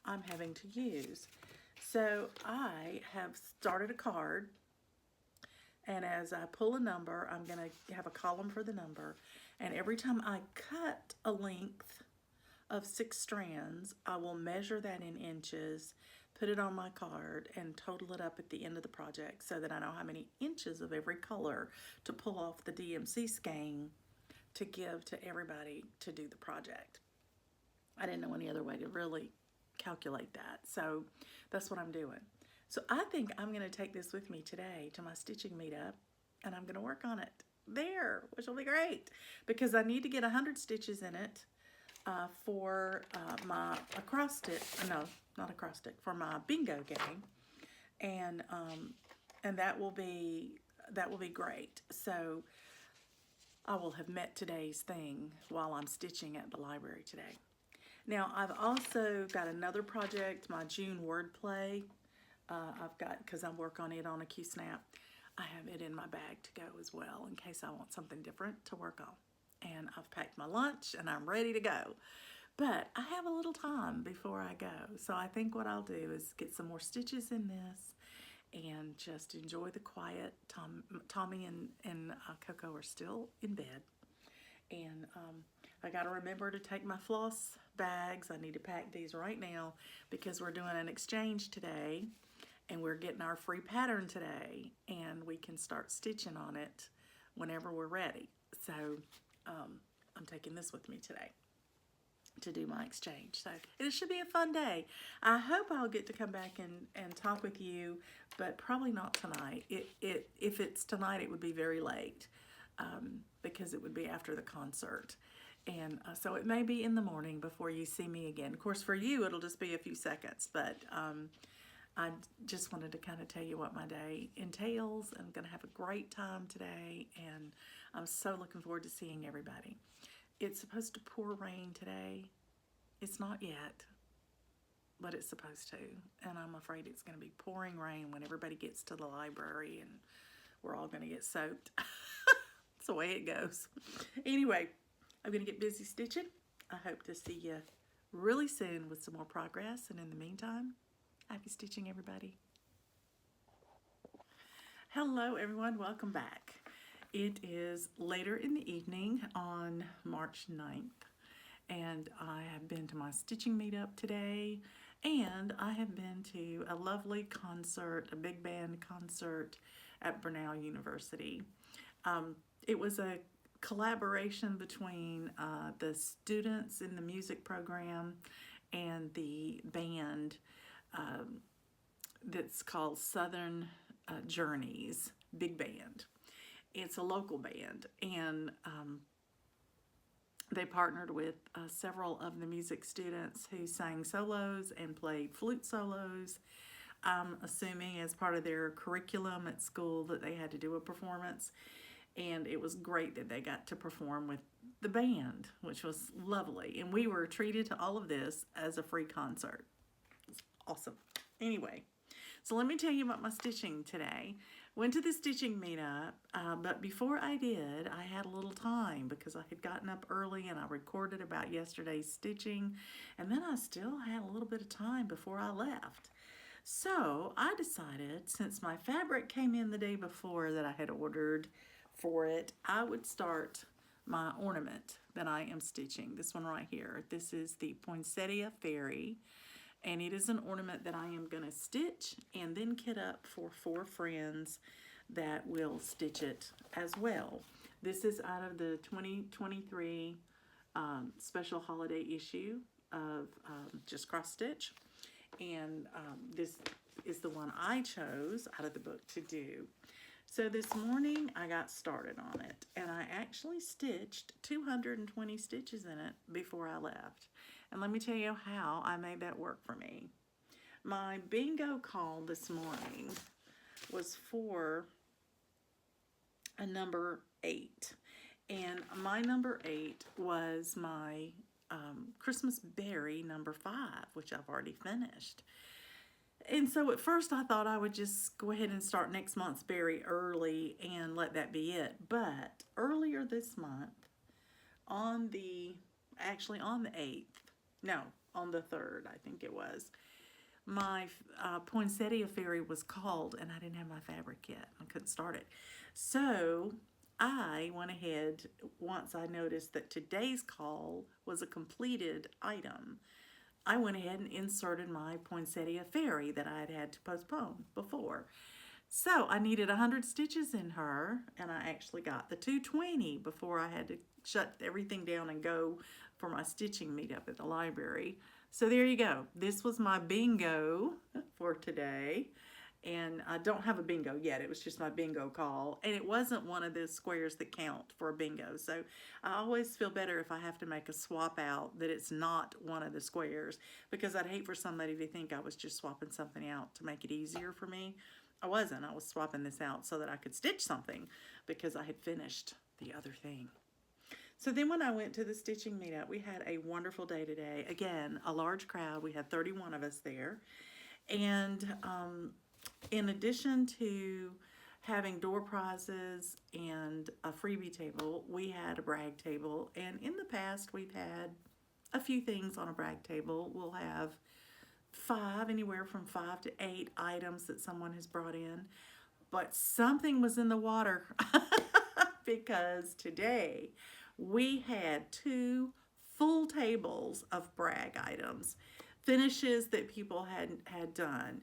I'm having to use. So I have started a card, and as I pull a number, I'm going to have a column for the number. And every time I cut a length of 6 strands, I will measure that in inches, put it on my card, and total it up at the end of the project so that I know how many inches of every color to pull off the DMC skein to give to everybody to do the project. I didn't know any other way to really calculate that. So that's what I'm doing. So I think I'm going to take this with me today to my stitching meetup, and I'm going to work on it there, which will be great because I need to get 100 stitches in it for my acrostic, no, not acrostic, for my bingo game, and that will be great. So I will have met today's thing while I'm stitching at the library today. Now I've also got another project, my June wordplay. I've got, because I work on it on a QSnap, I have it in my bag to go as well in case I want something different to work on. And I've packed my lunch and I'm ready to go. But I have a little time before I go. So I think what I'll do is get some more stitches in this and just enjoy the quiet. Tommy and Coco are still in bed. And I got to remember to take my floss bags. I need to pack these right now because we're doing an exchange today. And we're getting our free pattern today, and we can start stitching on it whenever we're ready. So I'm taking this with me today to do my exchange. So it should be a fun day. I hope I'll get to come back and talk with you, but probably not tonight. If it's tonight, it would be very late because it would be after the concert. And so it may be in the morning before you see me again. Of course, for you, it'll just be a few seconds, but I just wanted to kind of tell you what my day entails. I'm going to have a great time today, and I'm so looking forward to seeing everybody. It's supposed to pour rain today. It's not yet, but it's supposed to, and I'm afraid it's going to be pouring rain when everybody gets to the library, and we're all going to get soaked. That's the way it goes. Anyway, I'm going to get busy stitching. I hope to see you really soon with some more progress, and in the meantime, happy stitching, everybody. Hello, everyone. Welcome back. It is later in the evening on March 9th, and I have been to my stitching meetup today, and I have been to a lovely concert, a big band concert at Brunel University. It was a collaboration between the students in the music program and the band that's called Southern Journeys Big Band. It's a local band, and they partnered with several of the music students who sang solos and played flute solos. I'm assuming as part of their curriculum at school that they had to do a performance, and it was great that they got to perform with the band, which was lovely, and we were treated to all of this as a free concert. It's awesome. Anyway, so let me tell you about my stitching today. Went to the stitching meetup, but before I did, I had a little time because I had gotten up early and I recorded about yesterday's stitching, and then I still had a little bit of time before I left. So I decided, since my fabric came in the day before that I had ordered for it, I would start my ornament that I am stitching. This one right here. This is the Poinsettia Fairy. And it is an ornament that I am going to stitch and then kit up for 4 friends that will stitch it as well. This is out of the 2023 special holiday issue of Just Cross Stitch. And this is the one I chose out of the book to do. So this morning I got started on it, and I actually stitched 220 stitches in it before I left. And let me tell you how I made that work for me. My bingo call this morning was for a number 8. And my number 8 was my Christmas berry number 5, which I've already finished. And so at first I thought I would just go ahead and start next month's berry early and let that be it. But earlier this month, on the 8th, no, on the 3rd, I think it was, my Poinsettia Fairy was called, and I didn't have my fabric yet. I couldn't start it. So I went ahead, once I noticed that today's call was a completed item, I went ahead and inserted my Poinsettia Fairy that I had had to postpone before. So I needed 100 stitches in her, and I actually got the 220 before I had to shut everything down and go for my stitching meetup at the library. So there you go. This was my bingo for today. And I don't have a bingo yet. It was just my bingo call. And it wasn't one of those squares that count for a bingo. So I always feel better if I have to make a swap out that it's not one of the squares, because I'd hate for somebody to think I was just swapping something out to make it easier for me. I wasn't. I was swapping this out so that I could stitch something because I had finished the other thing. So then when I went to the stitching meetup, we had a wonderful day today. Again, a large crowd. We had 31 of us there. And in addition to having door prizes and a freebie table, we had a brag table. And in the past, we've had a few things on a brag table. We'll have anywhere from 5 to 8 items that someone has brought in. But something was in the water because today we had 2 full tables of brag items, finishes that people had done.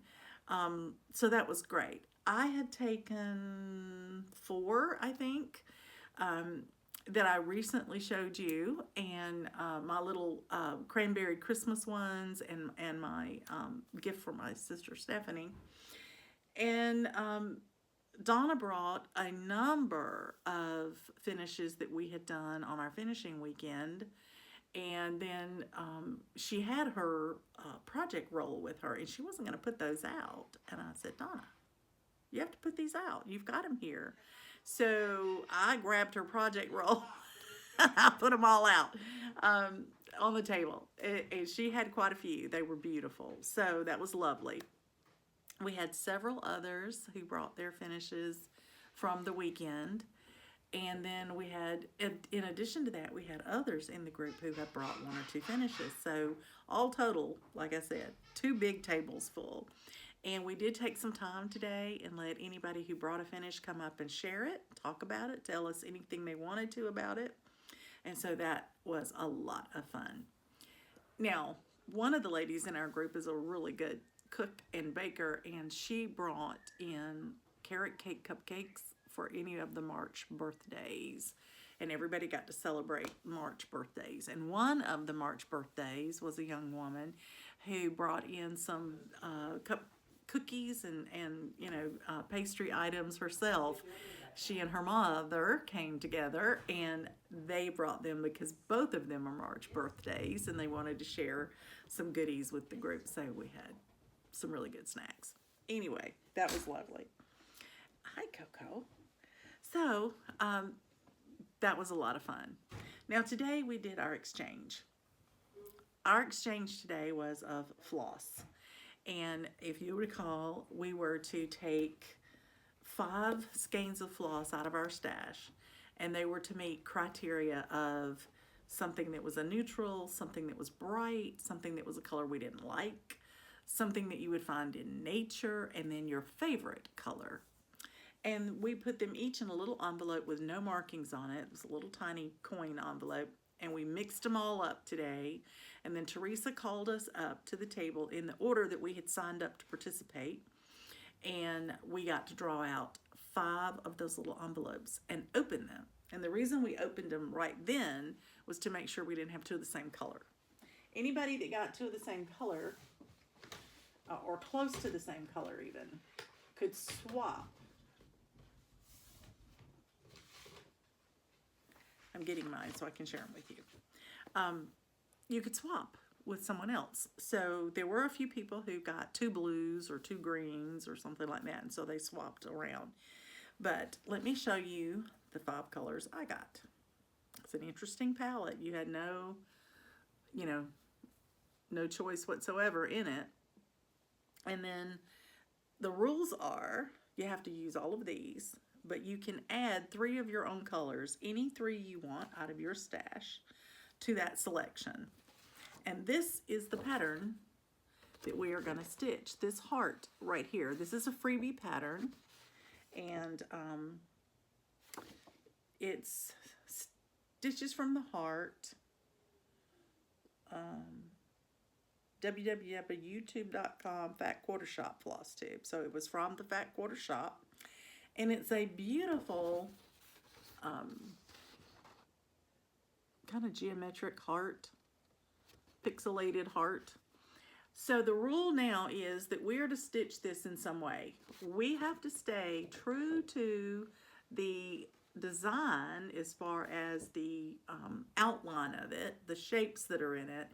So that was great. I had taken 4, I think, that I recently showed you, and my little cranberry Christmas ones, and my gift for my sister Stephanie. And Donna brought a number of finishes that we had done on our finishing weekend. And then she had her project roll with her, and she wasn't going to put those out. And I said, Donna, you have to put these out. You've got them here. So I grabbed her project roll. I put them all out on the table. And she had quite a few. They were beautiful. So that was lovely. We had several others who brought their finishes from the weekend. And then we had, in addition to that, we had others in the group who had brought 1 or 2 finishes. So all total, like I said, 2 big tables full. And we did take some time today and let anybody who brought a finish come up and share it, talk about it, tell us anything they wanted to about it. And so that was a lot of fun. Now, one of the ladies in our group is a really good cook and baker, and she brought in carrot cake cupcakes for any of the March birthdays, and everybody got to celebrate March birthdays. And one of the March birthdays was a young woman who brought in some cookies and pastry items herself. She and her mother came together, and they brought them because both of them are March birthdays, and they wanted to share some goodies with the group. So we had some really good snacks. Anyway, that was lovely. Hi, Coco. So that was a lot of fun. Now today we did our exchange. Our exchange today was of floss. And if you recall, we were to take 5 skeins of floss out of our stash, and they were to meet criteria of something that was a neutral, something that was bright, something that was a color we didn't like, something that you would find in nature, and then your favorite color. And we put them each in a little envelope with no markings on it. It was a little tiny coin envelope. And we mixed them all up today. And then Teresa called us up to the table in the order that we had signed up to participate. And we got to draw out 5 of those little envelopes and open them. And the reason we opened them right then was to make sure we didn't have 2 of the same color. Anybody that got 2 of the same color, or close to the same color even, could swap. I'm getting mine so I can share them with you. You could swap with someone else. So there were a few people who got 2 blues or 2 greens or something like that, and so they swapped around. But let me show you the 5 colors I got. It's an interesting palette. You had no choice whatsoever in it. And then the rules are you have to use all of these, but you can add 3 of your own colors, any 3 you want out of your stash, to that selection. And this is the pattern that we are going to stitch, this heart right here. This is a freebie pattern, and it's stitches from the heart, www.youtube.com Fat Quarter Shop floss tube. So it was from the Fat Quarter Shop. And it's a beautiful kind of geometric heart, pixelated heart. So the rule now is that we are to stitch this in some way. We have to stay true to the design as far as the outline of it, the shapes that are in it,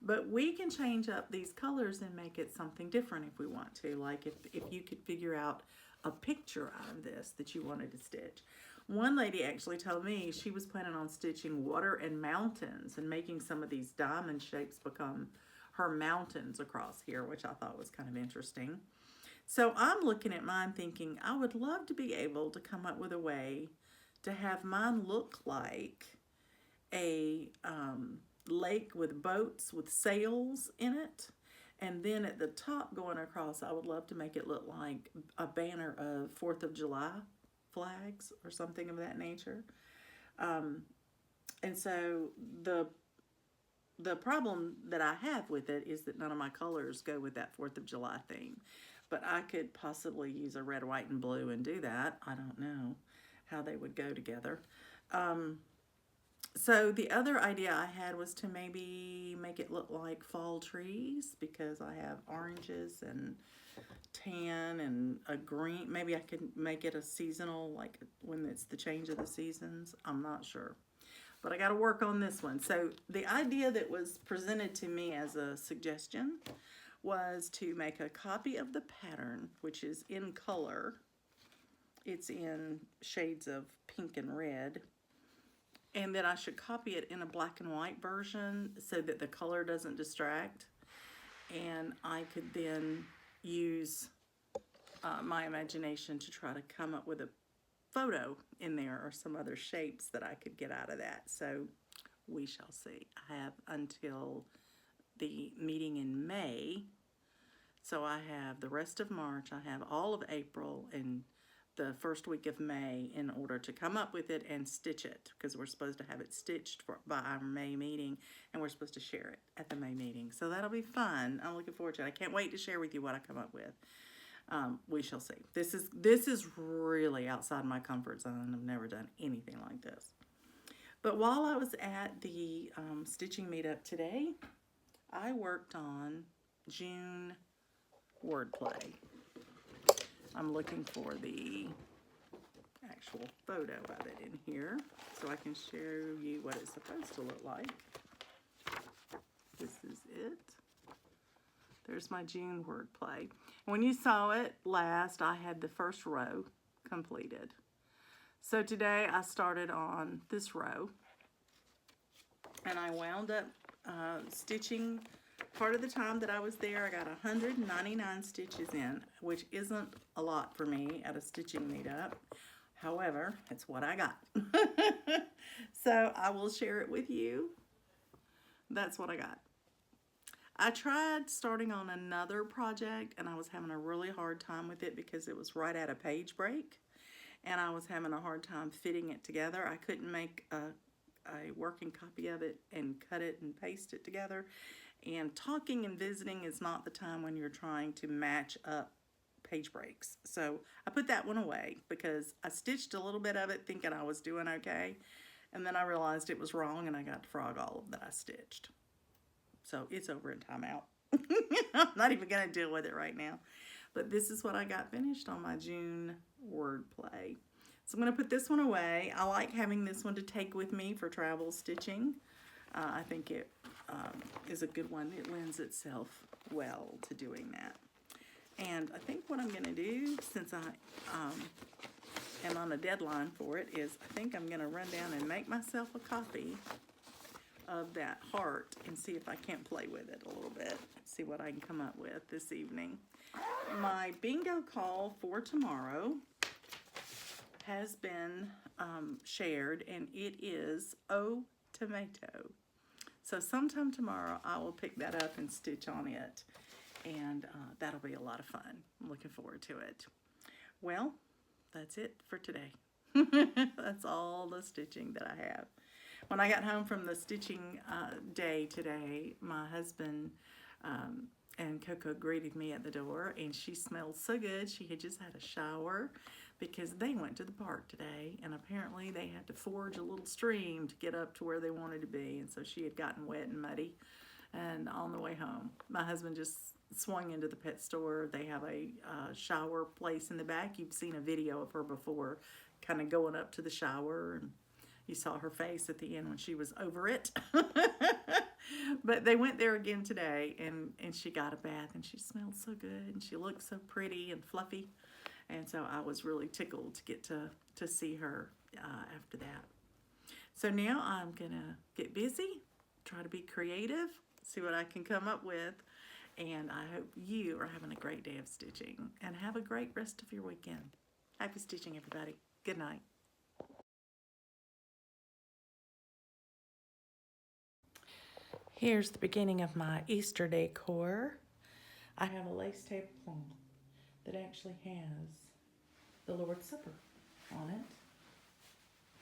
but we can change up these colors and make it something different if we want to. Like if you could figure out a picture out of this that you wanted to stitch. One lady actually told me she was planning on stitching water and mountains and making some of these diamond shapes become her mountains across here, which I thought was kind of interesting. So I'm looking at mine thinking I would love to be able to come up with a way to have mine look like a lake with boats with sails in it. And then at the top going across, I would love to make it look like a banner of 4th of July flags or something of that nature. And so the problem that I have with it is that none of my colors go with that 4th of July theme. But I could possibly use a red, white, and blue and do that. I don't know how they would go together. So the other idea I had was to maybe make it look like fall trees, because I have oranges and tan and a green. Maybe I could make it a seasonal, like when it's the change of the seasons. I'm not sure. But I got to work on this one. So the idea that was presented to me as a suggestion was to make a copy of the pattern, which is in color. It's in shades of pink and red. And then I should copy it in a black and white version so that the color doesn't distract. And I could then use my imagination to try to come up with a photo in there or some other shapes that I could get out of that. So we shall see. I have until the meeting in May. So I have the rest of March, I have all of April and the first week of May in order to come up with it and stitch it, because we're supposed to have it stitched by our May meeting, and we're supposed to share it at the May meeting. So that'll be fun. I'm looking forward to it. I can't wait to share with you what I come up with. We shall see. This is really outside my comfort zone. I've never done anything like this. But while I was at the stitching meetup today, I worked on June wordplay. I'm looking for the actual photo of it in here so I can show you what it's supposed to look like. This is it. There's my June wordplay. When you saw it last, I had the first row completed. So today I started on this row, and I wound up stitching part of the time that I was there. I got 199 stitches in, which isn't a lot for me at a stitching meetup. However, it's what I got. So I will share it with you. That's what I got. I tried starting on another project, and I was having a really hard time with it because it was right at a page break, and I was having a hard time fitting it together. I couldn't make a working copy of it and cut it and paste it together. And talking and visiting is not the time when you're trying to match up page breaks. So I put that one away because I stitched a little bit of it thinking I was doing okay. And then I realized it was wrong, and I got to frog all of that I stitched. So it's over in timeout. I'm not even going to deal with it right now. But this is what I got finished on my June wordplay. So I'm going to put this one away. I like having this one to take with me for travel stitching. I think it is a good one. It lends itself well to doing that. And I think what I'm going to do, since I am on a deadline for it, is I think I'm going to run down and make myself a copy of that heart and see if I can't play with it a little bit. See what I can come up with this evening. My bingo call for tomorrow has been shared, and it is Oh Tomato. So sometime tomorrow I will pick that up and stitch on it, and that'll be a lot of fun. I'm looking forward to it. Well, that's it for today. That's all the stitching that I have. When I got home from the stitching day today, my husband And Coco greeted me at the door, and she smelled so good. She had just had a shower because they went to the park today, and apparently they had to forge a little stream to get up to where they wanted to be, and so she had gotten wet and muddy. And on the way home, my husband just swung into the pet store. They have a shower place in the back. You've seen a video of her before, kind of going up to the shower, and you saw her face at the end when she was over it. But they went there again today, and she got a bath, and she smelled so good, and she looked so pretty and fluffy. And so I was really tickled to get to see her after that. So now I'm going to get busy, try to be creative, see what I can come up with. And I hope you are having a great day of stitching, and have a great rest of your weekend. Happy stitching, everybody. Good night. Here's the beginning of my Easter decor. I have a lace tablecloth that actually has the Lord's Supper on it,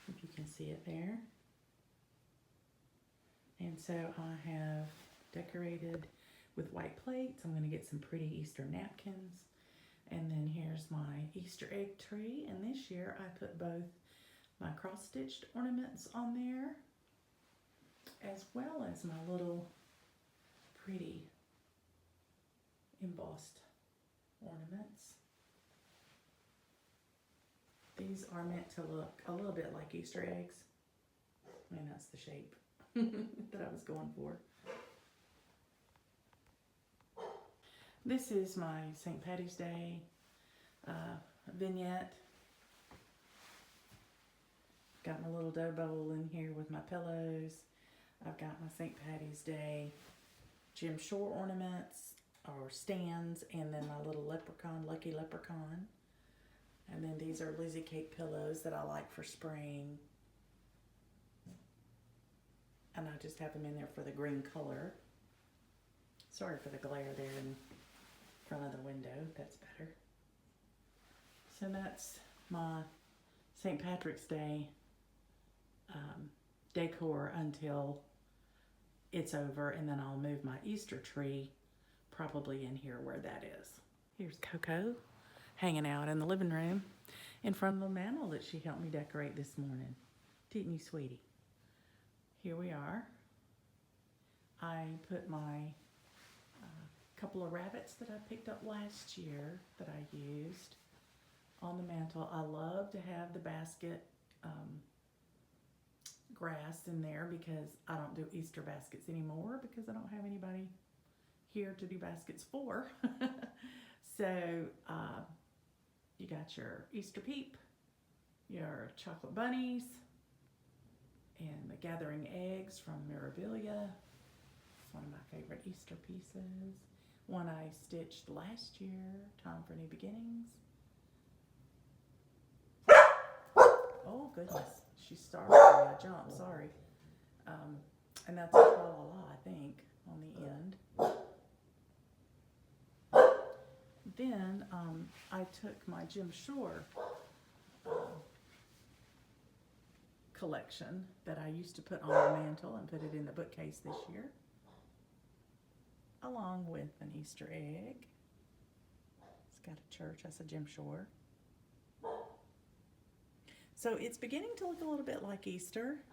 if you can see it there. And so I have decorated with white plates. I'm going to get some pretty Easter napkins. And then here's my Easter egg tree. And this year I put both my cross-stitched ornaments on there, as well as my little pretty embossed ornaments. These are meant to look a little bit like Easter eggs. I mean, that's the shape that I was going for. This is my St. Patty's Day vignette. Got my little dough bowl in here with my pillows. I've got my St. Patty's Day Jim Shore ornaments or stands, and then my little leprechaun, lucky leprechaun. And then these are Lizzie Cake pillows that I like for spring. And I just have them in there for the green color. Sorry for the glare there in front of the window. That's better. So that's my St. Patrick's Day decor until it's over, and then I'll move my Easter tree probably in here where that is. Here's Coco hanging out in the living room in front of the mantle that she helped me decorate this morning. Didn't you, sweetie? Here we are. I put my couple of rabbits that I picked up last year that I used on the mantle. I love to have the basket grass in there because I don't do Easter baskets anymore because I don't have anybody here to do baskets for. So you got your Easter peep, your chocolate bunnies, and the gathering eggs from Mirabilia. It's one of my favorite Easter pieces. One I stitched last year, Time for New Beginnings. Oh goodness, she startled me. I jumped, sorry. And that's a tra-la-la, I think, on the end. Then I took my Jim Shore collection that I used to put on the mantle and put it in the bookcase this year, along with an Easter egg. It's got a church. That's a Jim Shore. So it's beginning to look a little bit like Easter.